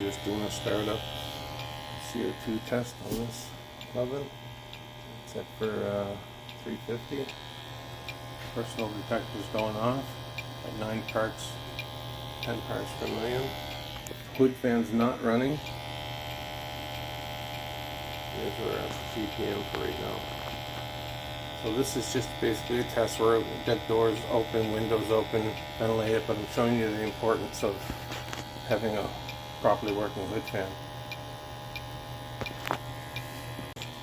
Just doing a startup CO2 test on this oven. Set for 350. Personal detector's going off at 9 parts, 10 parts per million. Hood fan's not running. Here's our CPM for right now. So this is just basically a test where we get doors open, windows open, ventilate it, but I'm showing you the importance of having a properly working hood fan.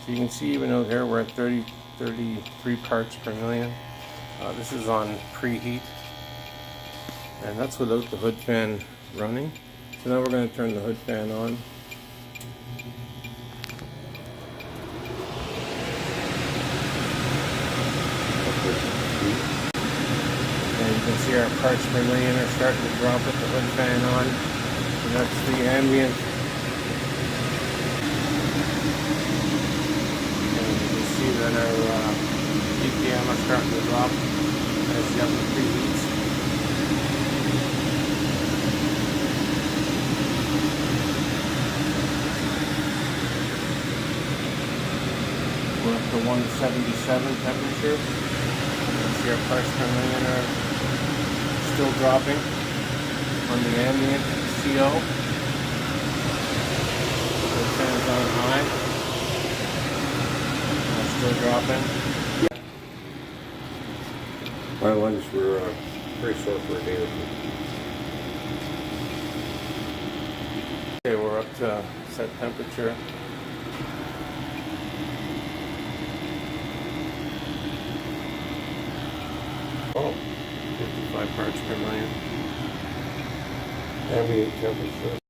So you can see even out here we're at 33 parts per million. This is on preheat, and that's without the hood fan running. So now we're going to turn the hood fan on. And you can see our parts per million are starting to drop with the hood fan on. And that's the ambient. And you can see that our PPM are starting to drop as the oven preheats. We're up to 177 temperature. You can see our parts per million are still dropping on the ambient CO. The fan's on high. That's still dropping. My lungs were pretty sore for a day or two. Okay, we're up to set temperature. Oh, 55 parts per million. ambient temperature.